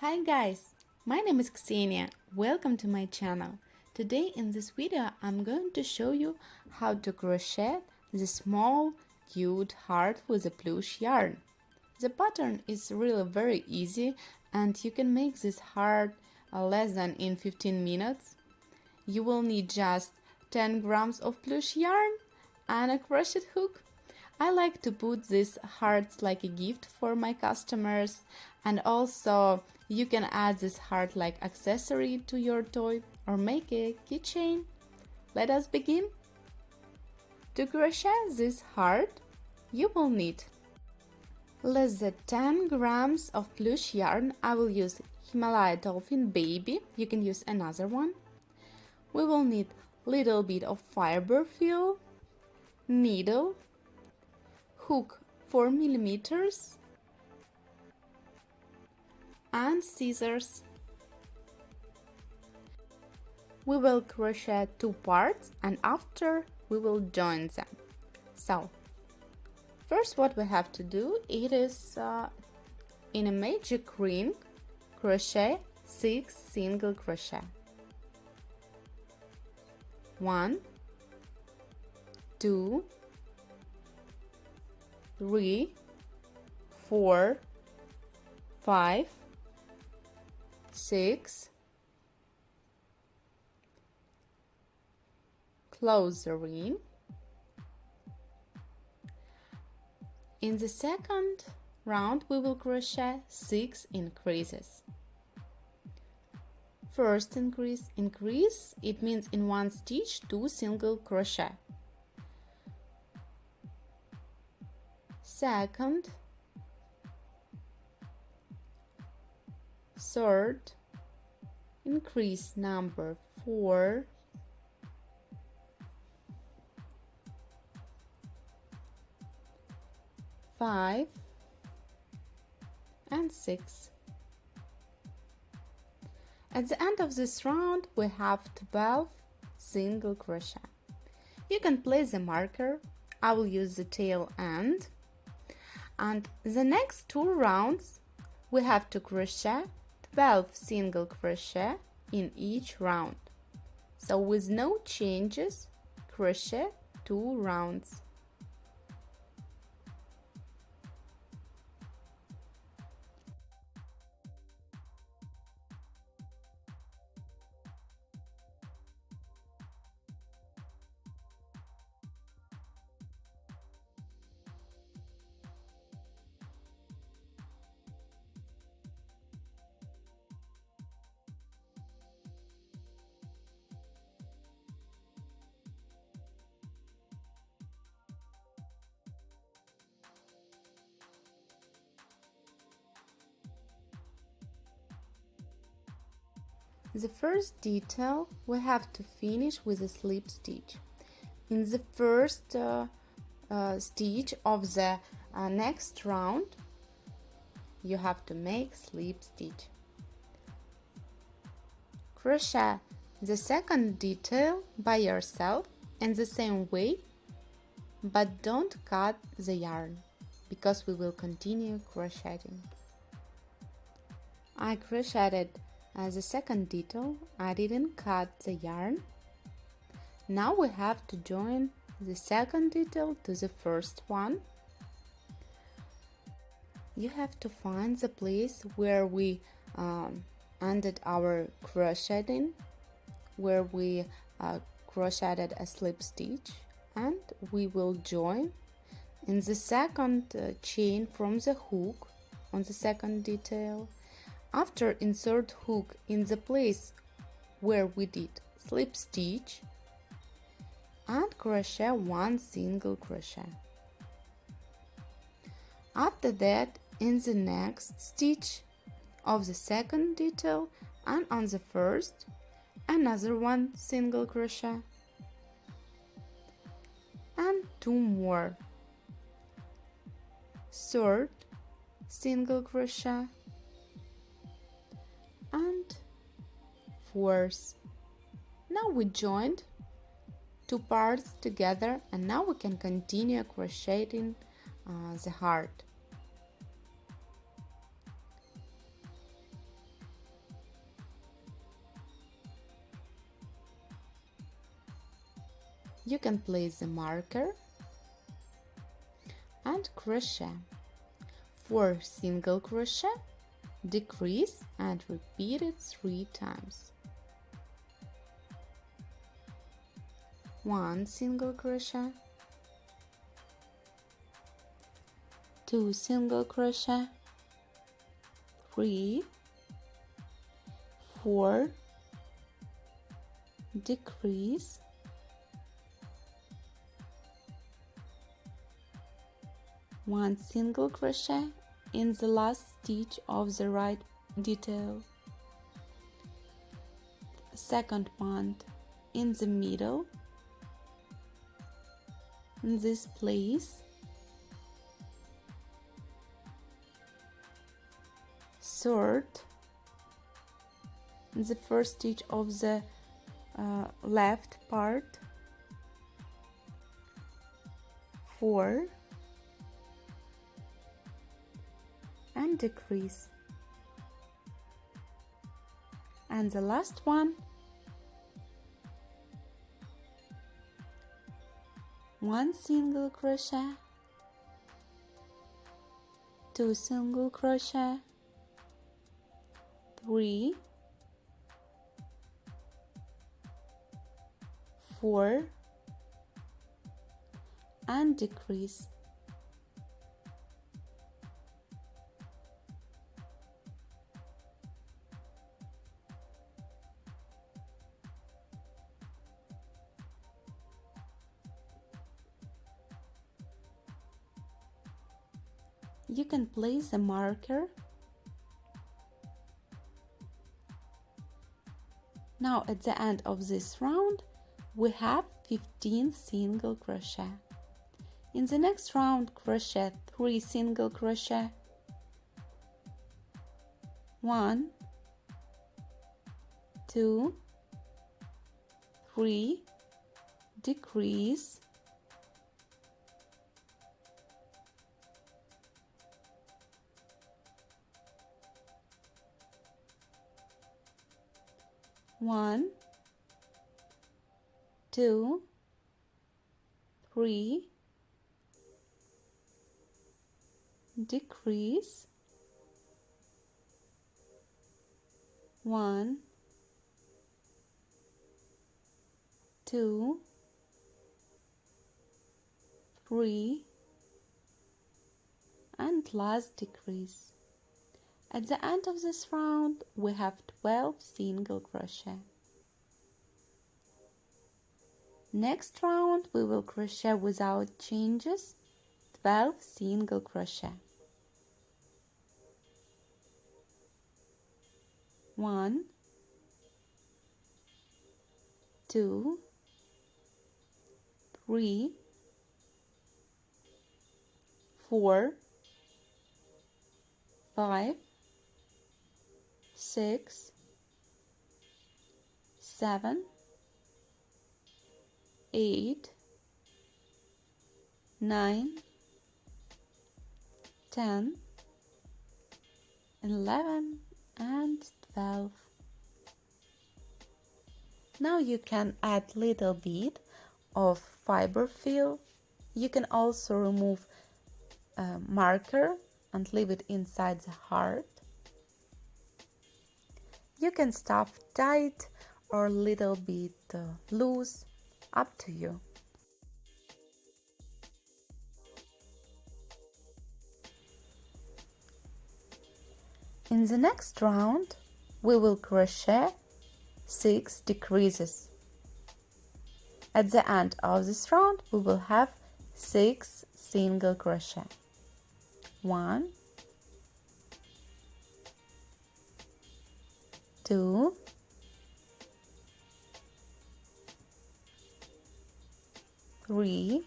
Hi guys, my name is Ksenia. Welcome to my channel. Today in this video I'm going to show you how to crochet the small cute heart with a plush yarn. The pattern is really very easy and you can make this heart less than in 15 minutes. You will need just 10 grams of plush yarn and a crochet hook. I like to put these hearts like a gift for my customers, and also you can add this heart like accessory to your toy or make a keychain. Let us begin. To crochet this heart, you will need less than 10 grams of plush yarn. I will use Himalaya Dolphin Baby. You can use another one. We will need little bit of fiber fill, needle, hook 4 millimeters, and scissors. We will crochet 2 parts and after we will join them. So first what we have to do, it is in a magic ring crochet 6 single crochet. 1, 2, 3, 4, 5, 6. Close the ring. In the second round we will crochet 6 increases. First increase, it means in one stitch 2 single crochet. Second, third, increase number 4, five, and 6. At the end of this round we have 12 single crochet. You can place a marker. I will use the tail end. And the next 2 rounds we have to crochet 12 single crochet in each round. So with no changes, crochet 2 rounds. The first detail we have to finish with a slip stitch. In the first stitch of the next round, you have to make slip stitch. Crochet the second detail by yourself in the same way, but don't cut the yarn because we will continue crocheting. I crocheted the second detail. I didn't cut the yarn. Now we have to join the second detail to the first one. You have to find the place where we ended our crocheting, where we crocheted a slip stitch, and we will join in the second chain from the hook on the second detail. After insert hook in the place where we did slip stitch and crochet 1 single crochet. After that, in the next stitch of the second detail and on the first, another 1 single crochet and 2 more. Third single crochet and 4th. Now we joined 2 parts together and now we can continue crocheting the heart. You can place the marker and crochet 4 single crochet, decrease and repeat it 3 times. 1 single crochet, 2 single crochet, 3, 4, decrease, 1 single crochet in the last stitch of the right detail, second one in the middle, in this place, third in the first stitch of the left part, 4, and decrease, and the last one, 1 single crochet, 2 single crochet, 3, 4, and decrease. You can place a marker. Now at the end of this round we have 15 single crochet. In the next round crochet 3 single crochet, 1, 2, 3, decrease, 1, 2, 3, decrease, 1, 2, 3, and last decrease. At the end of this round we have 12 single crochet. Next round we will crochet without changes 12 single crochet. 1, 2, 3, 4, 5, 6, 7, 8, 9, 10, 11, and 12. Now you can add little bit of fiber fill. You can also remove a marker and leave it inside the heart. You can stuff tight or little bit loose, up to you. In the next round we will crochet 6 decreases. At the end of this round we will have 6 single crochet. 1, 2, 3,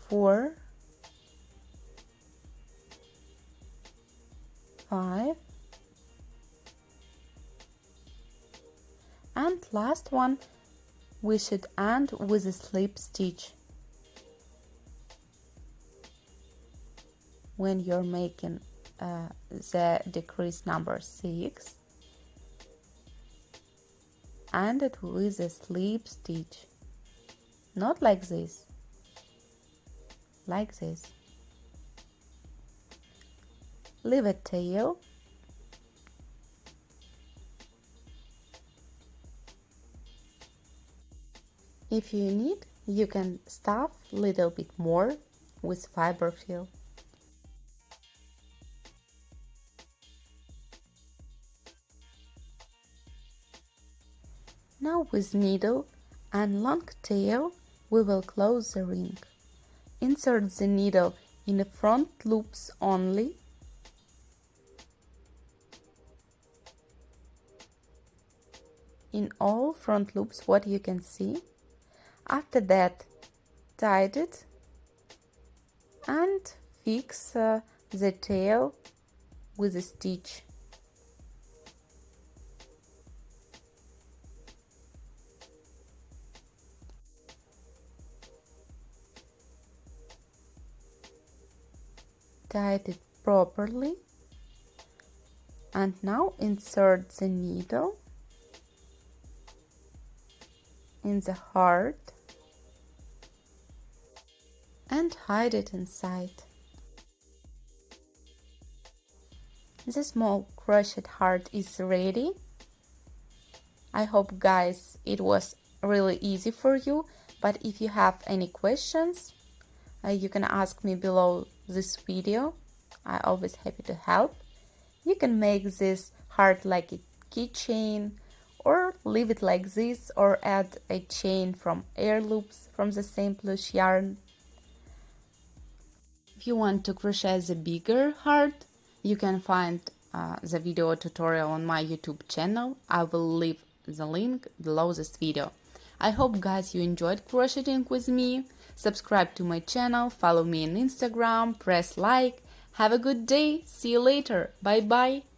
4, 5, and last one we should end with a slip stitch. When you're making the decrease number 6 and it with a slip stitch, not like this, like this. Leave a tail. If you need, you can stuff a little bit more with fiber fill. Now with needle and long tail we will close the ring. Insert the needle in the front loops only. In all front loops what you can see. After that, tie it and fix the tail with a stitch. Tie it properly and now insert the needle in the heart and hide it inside. The small crocheted heart is ready. I hope guys it was really easy for you, but if you have any questions you can ask me below this video. I'm always happy to help. You can make this heart like a keychain or leave it like this or add a chain from air loops from the same plush yarn. If you want to crochet the bigger heart, you can find the video tutorial on my YouTube channel. I will leave the link below this video. I hope guys you enjoyed crocheting with me. Subscribe to my channel, follow me on Instagram, press like. Have a good day. See you later. Bye bye.